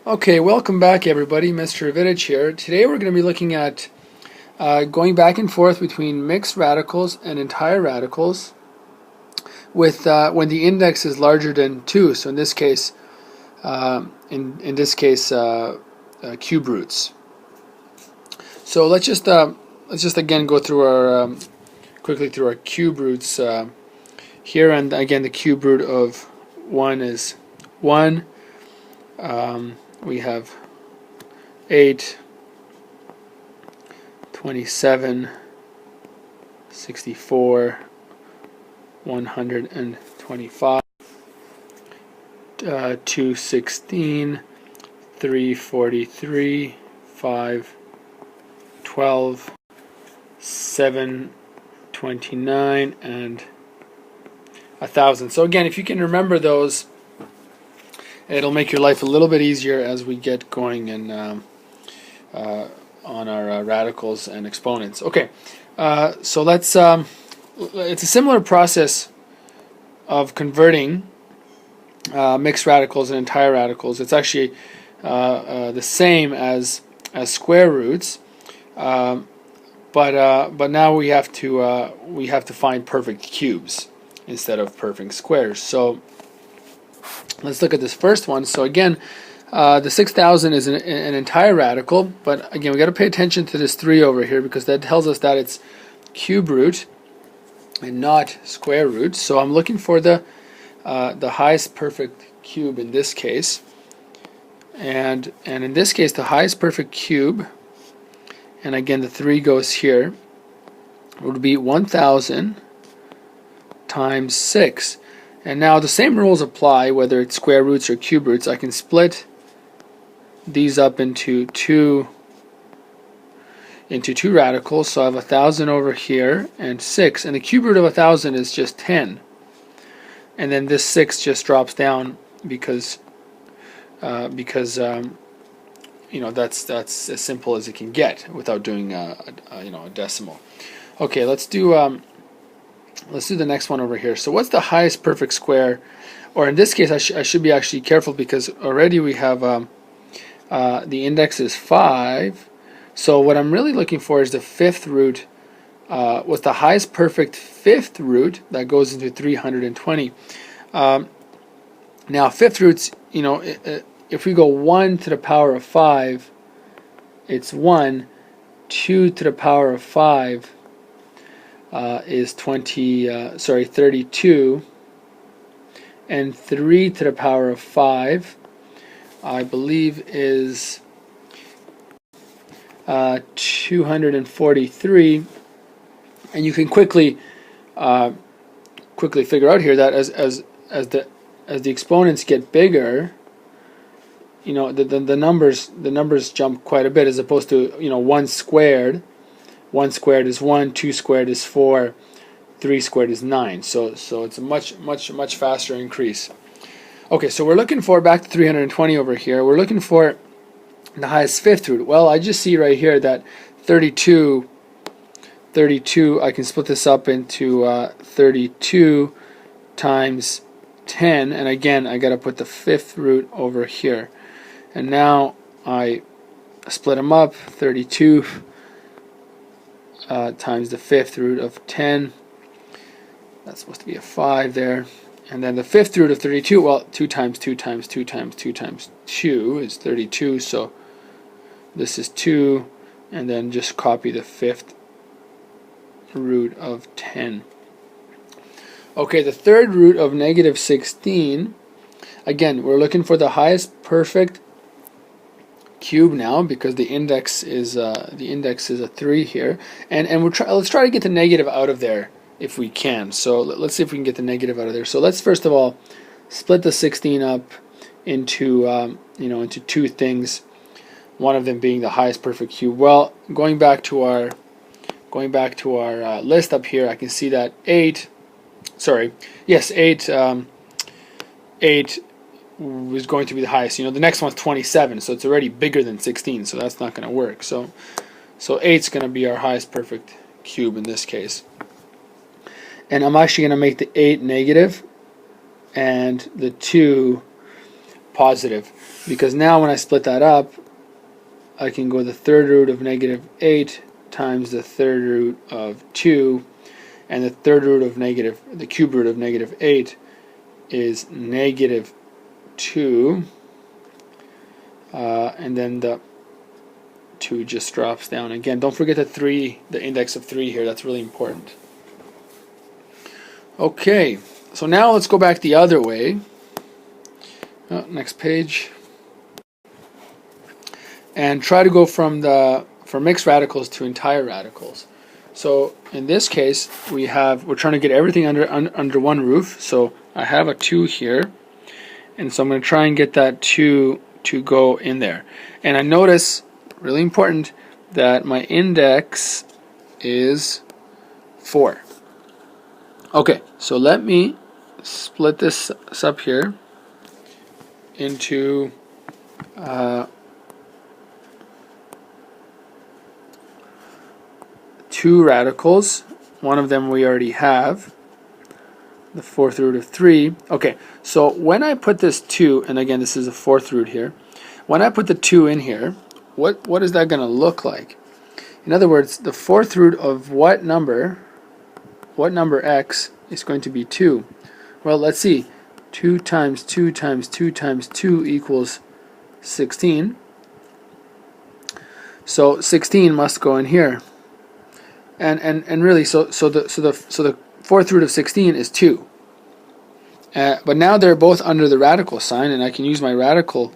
Okay, welcome back everybody. Mr. Vidich here. Today we're going to be looking at going back and forth between mixed radicals and entire radicals with when the index is larger than 2. So in this case, cube roots. So let's just again go through our quickly through our cube roots here, and again the cube root of 1 is 1. We have 8, 27, 64, 125, 216, 343, 5, 12, 7, 29, and 1,000. So again, if you can remember those, it'll make your life a little bit easier as we get going in, on our radicals and exponents. Okay, so let's. It's a similar process of converting mixed radicals and entire radicals. It's actually the same as square roots, but now we have to find perfect cubes instead of perfect squares. So let's look at this first one. So again, the 6,000 is an entire radical, but again we got to pay attention to this 3 over here because that tells us that it's cube root and not square root. So I'm looking for the highest perfect cube in this case, and in this case the highest perfect cube, and again the 3 goes here, would be 1,000 times 6. And now the same rules apply whether it's square roots or cube roots. I can split these up into two radicals. So I have 1,000 over here and 6, and the cube root of 1,000 is just 10. And then this 6 just drops down because you know that's as simple as it can get without doing a decimal. Okay, let's do the next one over here. So what's the highest perfect square? Or in this case, I should be actually careful because already we have the index is 5. So what I'm really looking for is the fifth root. What's the highest perfect fifth root that goes into 320? Now fifth roots, if we go 1 to the power of 5, it's 1. 2 to the power of 5 is 32, and 3 to the power of 5 I believe is 243, and you can quickly figure out here that as the exponents get bigger, the numbers jump quite a bit, as opposed to 1 squared. 1 squared is 1, 2 squared is 4, 3 squared is 9. So it's a much faster increase. Okay, so we're looking for, back to 320 over here, we're looking for the highest fifth root. Well, I just see right here that 32, I can split this up into 32 times 10, and again I got to put the fifth root over here. And now I split them up, 32 times the fifth root of 10. That's supposed to be a 5 there. And then the fifth root of 32, well, 2 times 2 times 2 times 2 times 2 is 32, so this is 2, and then just copy the fifth root of 10. Okay, the third root of negative 16, again, we're looking for the highest perfect cube now, because the index is a 3 here, and let's try to get the negative out of there if we can. So let's see if we can get the negative out of there. So let's first of all split the 16 up into into two things, one of them being the highest perfect cube. Well, going back to our list up here, I can see that 8 was going to be the highest. The next one's 27, so it's already bigger than 16, so that's not going to work. So 8's going to be our highest perfect cube in this case. And I'm actually going to make the 8 negative and the 2 positive, because now when I split that up, I can go the third root of negative 8 times the third root of 2, and the third root of the cube root of negative 8 is negative 2, and then the 2 just drops down. Again, don't forget the index of 3 here. That's really important. Okay, so now let's go back the other way. Next page. And try to go from mixed radicals to entire radicals. So in this case, we're trying to get everything under one roof. So I have a 2 here, and so I'm going to try and get that 2 to go in there. And I notice, really important, that my index is 4. Okay, so let me split this up here into two radicals. One of them we already have, the fourth root of 3. Okay, so when I put this 2, and again this is a fourth root here, when I put the 2 in here, what is that going to look like? In other words, the fourth root of what number x is going to be 2? Well, let's see. 2 times 2 times 2 times 2 equals 16. So 16 must go in here. And really, so the fourth root of 16 is 2. But now they're both under the radical sign, and I can use my radical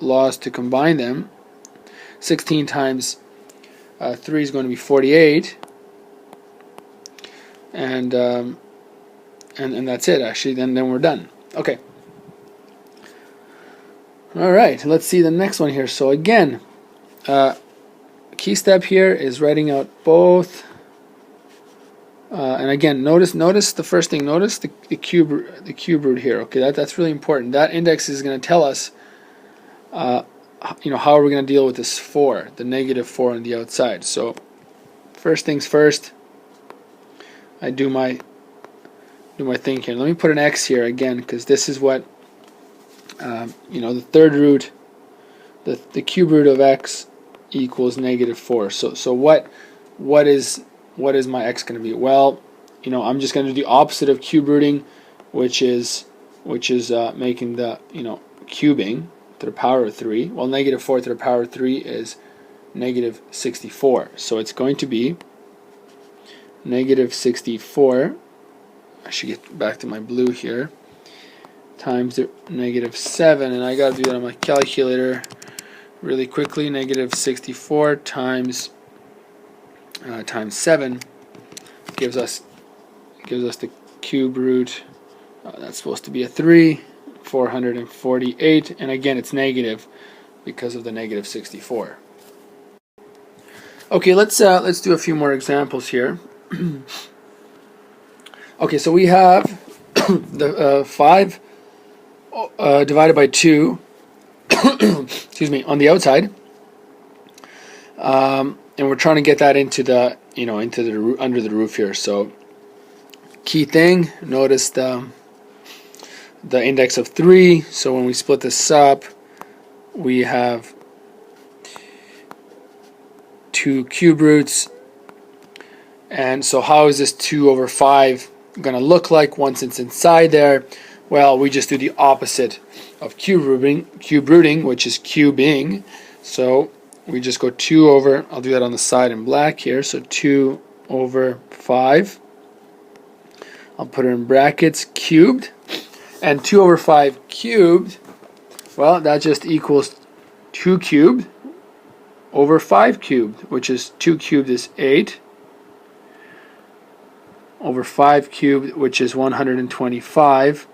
laws to combine them. 16 times 3 is going to be 48, and that's it. Actually, then we're done. Okay. All right. Let's see the next one here. So again, key step here is writing out both. And again, notice the first thing. Notice the cube root here. Okay, that's really important. That index is going to tell us, how are we going to deal with this 4, the negative 4 on the outside. So first things first, I do my thing here. Let me put an x here again, because this is what the third root, the cube root of x equals negative 4. So what is my x going to be? Well, I'm just going to do the opposite of cube rooting, which is making the cubing to the power of 3. Well, negative 4 to the power of 3 is negative 64. So it's going to be negative 64. I should get back to my blue here. Times the negative 7, and I got to do that on my calculator really quickly. Negative 64 times 7 gives us the cube root. That's supposed to be a 3, 448, and again it's negative because of the negative 64. Okay, let's do a few more examples here. Okay, so we have the 5 divided by 2 excuse me, on the outside, and we're trying to get that into the under the roof here. So key thing, notice the index of 3. So when we split this up, we have 2 cube roots. And so how is this 2 over 5 going to look like once it's inside there? Well, we just do the opposite of cube rooting, which is cubing. So we just go 2 over, I'll do that on the side in black here, so 2 over 5. I'll put it in brackets, cubed. And 2 over 5 cubed, well, that just equals 2 cubed over 5 cubed, which is 2 cubed is 8, over 5 cubed, which is 125.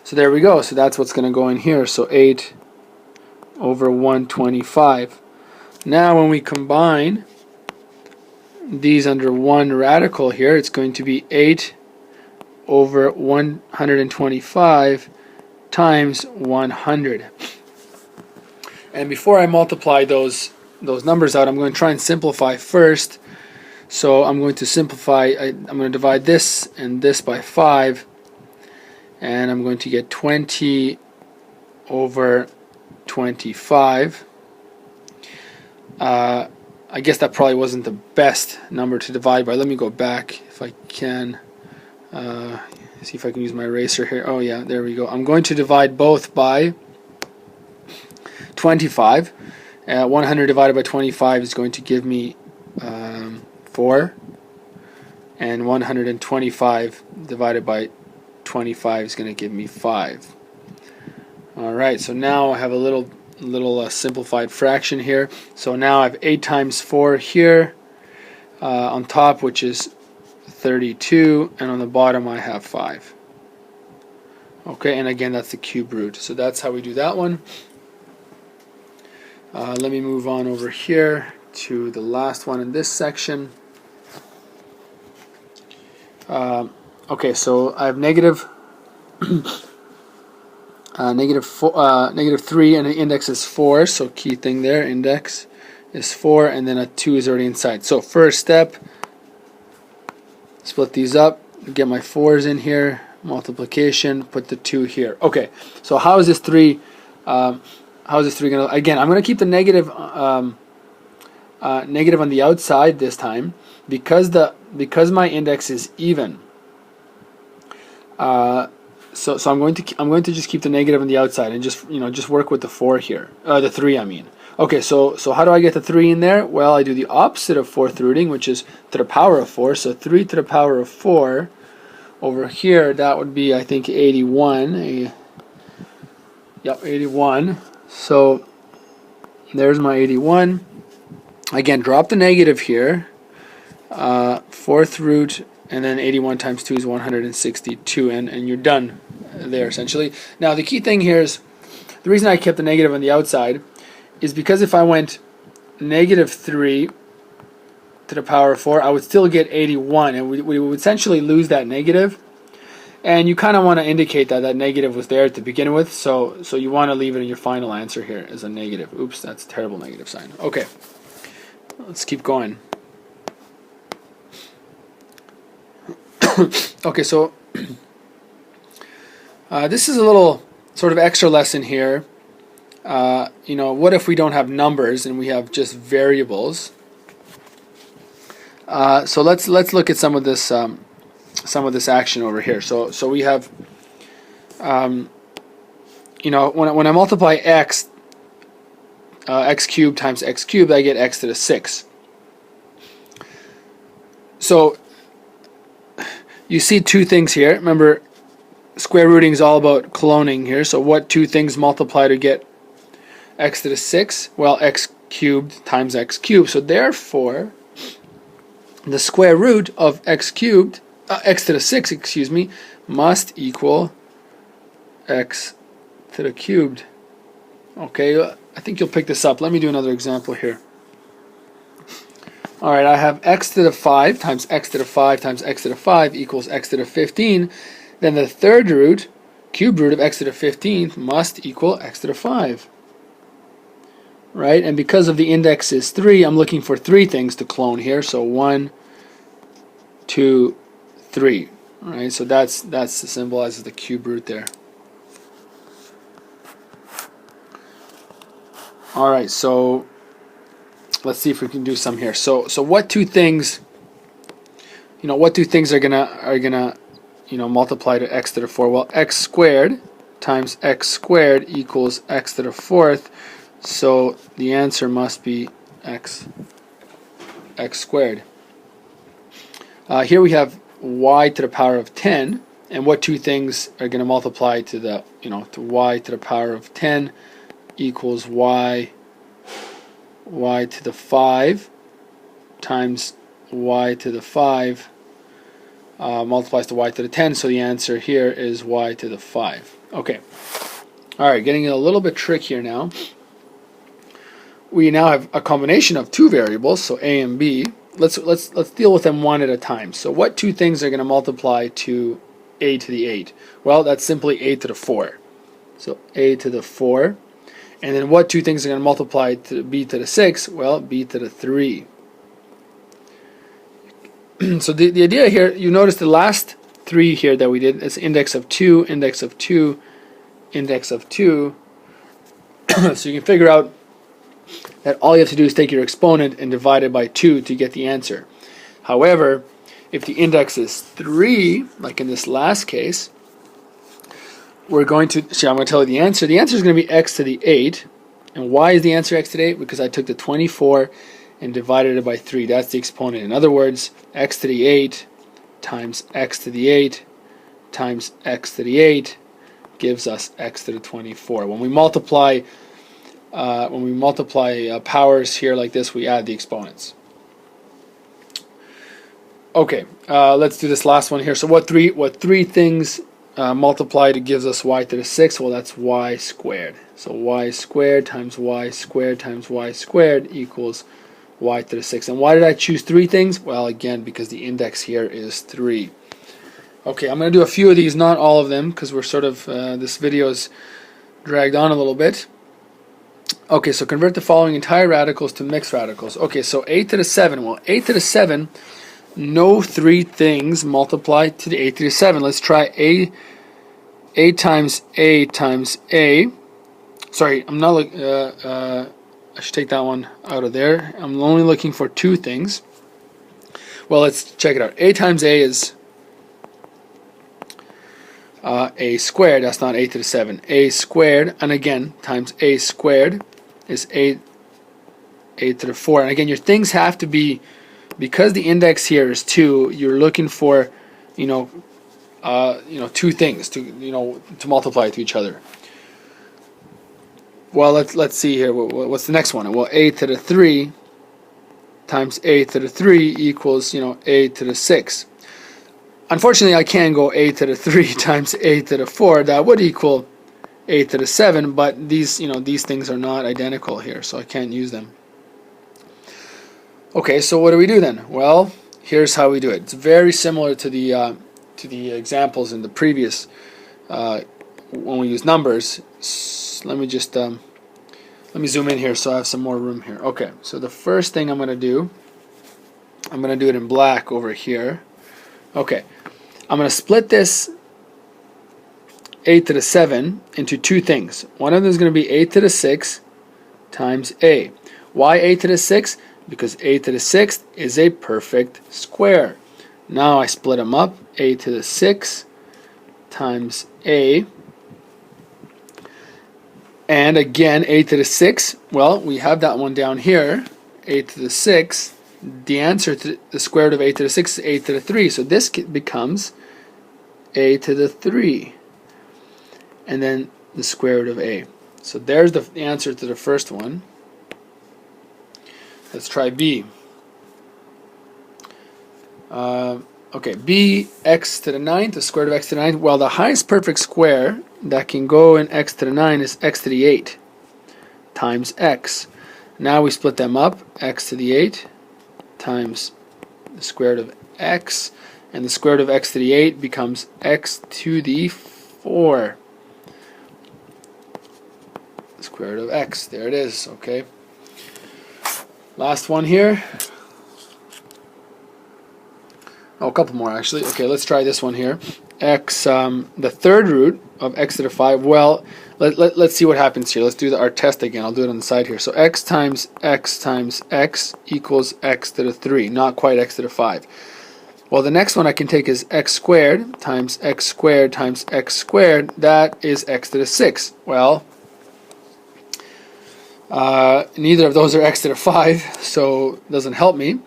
So there we go. So that's what's going to go in here. So 8 over 125. Now when we combine these under one radical here, it's going to be 8 over 125 times 100. And before I multiply those numbers out, I'm going to try and simplify first. So I'm going to simplify, I'm going to divide this and this by 5. and I'm going to get 20 over 25. I guess that probably wasn't the best number to divide by. Let me go back if I can. See if I can use my eraser here. Oh yeah, there we go. I'm going to divide both by 25. 100 divided by 25 is going to give me 4. And 125 divided by 25 is going to give me 5. Alright, so now I have a little simplified fraction here. So now I have 8 times 4 here on top, which is 32, and on the bottom I have 5. Okay, and again that's the cube root. So that's how we do that one. Let me move on over here to the last one in this section. Okay, so I have negative 3 and the index is 4, so key thing there, index is 4, and then a 2 is already inside. So first step, split these up, get my 4's in here, multiplication, put the 2 here. Okay, so how is this 3 gonna, again, I'm gonna keep the negative negative on the outside this time because my index is even. So I'm going to just keep the negative on the outside and just work with the 4 here, the 3 I mean. Okay, so how do I get the 3 in there? Well, I do the opposite of fourth rooting, which is to the power of 4. So 3 to the power of 4 over here, that would be, I think, 81. Yep, 81. So there's my 81. Again, drop the negative here. Fourth root, and then 81 times 2 is 162, and you're done there essentially. Now the key thing here is, the reason I kept the negative on the outside is because if I went negative 3 to the power of 4, I would still get 81, and we would essentially lose that negative. And you kind of want to indicate that that negative was there to begin with, so you want to leave it in your final answer here as a negative. Oops, that's a terrible negative sign. Okay, let's keep going. Okay, so this is a little sort of extra lesson here. What if we don't have numbers and we have just variables? So let's look at some of this action over here. So we have, when I multiply x cubed times x cubed, I get x to the 6. So you see two things here. Remember, square rooting is all about cloning here. So what two things multiply to get x to the 6? Well, x cubed times x cubed. So therefore, the square root of x cubed, x to the 6, excuse me, must equal x to the cubed. Okay, I think you'll pick this up. Let me do another example here. Alright, I have x to the 5 times x to the 5 times x to the 5 equals x to the 15. Then the third root, cube root of x to the 15th, must equal x to the 5. Right? And because of the index is 3, I'm looking for 3 things to clone here. So 1, 2, 3. Alright, so that's the symbolizes the cube root there. Alright, so let's see if we can do some here. So what two things, are gonna multiply to x to the 4? Well, x squared times x squared equals x to the 4th. So the answer must be x squared. Here we have y to the power of 10, and what two things are going to multiply to the to y to the power of 10 equals y to the 5 times y to the 5 multiplies to y to the 10, so the answer here is y to the 5. Okay. Alright, getting a little bit trickier now. We now have a combination of two variables, so a and b. Let's deal with them one at a time. So what two things are going to multiply to a to the 8? Well, that's simply a to the 4. So a to the 4. And then what two things are going to multiply to b to the 6? Well, b to the 3. So the idea here, you notice the last 3 here that we did. It's index of 2, index of 2, index of 2. So you can figure out that all you have to do is take your exponent and divide it by 2 to get the answer. However, if the index is 3, like in this last case, we're going to, see, I'm going to tell you the answer. The answer is going to be x to the 8. And why is the answer x to the 8? Because I took the 24 and divided it by 3. That's the exponent. In other words, x to the 8 times x to the 8 times x to the 8 gives us x to the 24. When we multiply powers here like this, we add the exponents. Okay, let's do this last one here. So what three things multiplied gives us y to the 6? Well, that's y squared. So y squared times y squared times y squared equals y to the 6. And why did I choose 3 things? Well, again, because the index here is 3. Okay, I'm going to do a few of these, not all of them, because we're sort of, this video is dragged on a little bit. Okay, so convert the following entire radicals to mixed radicals. Okay, so a to the 7. Well, a to the 7, no 3 things multiply to the a to the 7. Let's try a times a times a. Sorry, I'm not I should take that one out of there. I'm only looking for 2 things. Well, let's check it out. A times a is a squared. That's not a to the 7. A squared, and again, times a squared is a to the 4. And again, your things have to be, because the index here is 2, you're looking for, 2 things to multiply to each other. Well, let's see here. What's the next one? Well, a to the 3 times a to the 3 equals, a to the 6. Unfortunately, I can't go a to the 3 times a to the 4. That would equal a to the 7, but these things are not identical here, so I can't use them. Okay, so what do we do then? Well, here's how we do it. It's very similar to the examples in the previous when we use numbers. Let me just let me zoom in here so I have some more room here. Okay, so the first thing I'm going to do it in black over here. Okay, I'm going to split this a to the 7 into 2 things. One of them is going to be a to the 6 times a. Why a to the 6? Because a to the 6th is a perfect square. Now I split them up. A to the 6 times a. And again, a to the 6. Well, we have that one down here. A to the 6. The answer to the square root of a to the 6 is a to the 3. So this becomes a to the 3. And then the square root of a. So there's the answer to the first one. Let's try b. Okay, b, x to the 9th, the square root of x to the 9th. Well, the highest perfect square that can go in x to the 9 is x to the 8 times x. Now we split them up. X to the 8 times the square root of x, and the square root of x to the 8 becomes x to the 4. The square root of x. There it is. Okay. Last one here. Oh, a couple more actually. Okay, let's try this one here. X, the third root of x to the 5. Well, let's see what happens here. Let's do our test again. I'll do it on the side here. So x times x times x equals x to the 3. Not quite x to the 5. Well, the next one I can take is x squared times x squared times x squared. That is x to the 6. Well, neither of those are x to the 5, so it doesn't help me.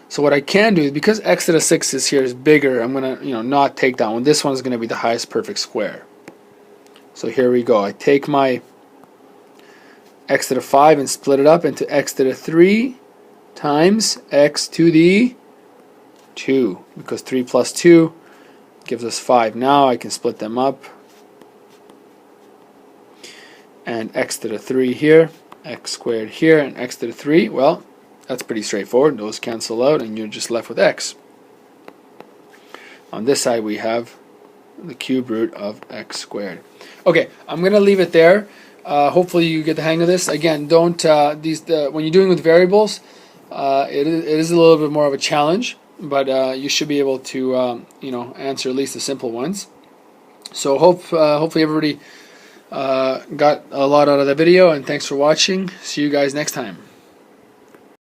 So what I can do is, because x to the 6 is here is bigger, I'm going to not take that one. This one is going to be the highest perfect square. So here we go. I take my x to the 5 and split it up into x to the 3 times x to the 2, because 3 plus 2 gives us 5. Now I can split them up, and x to the 3 here, x squared here, and x to the 3. Well, that's pretty straightforward. Those cancel out and you're just left with x. On this side we have the cube root of x squared. Okay, I'm going to leave it there. Hopefully you get the hang of this. Again, don't when you're doing with variables, it is a little bit more of a challenge. but you should be able to answer at least the simple ones. So hopefully everybody got a lot out of the video, and thanks for watching. See you guys next time.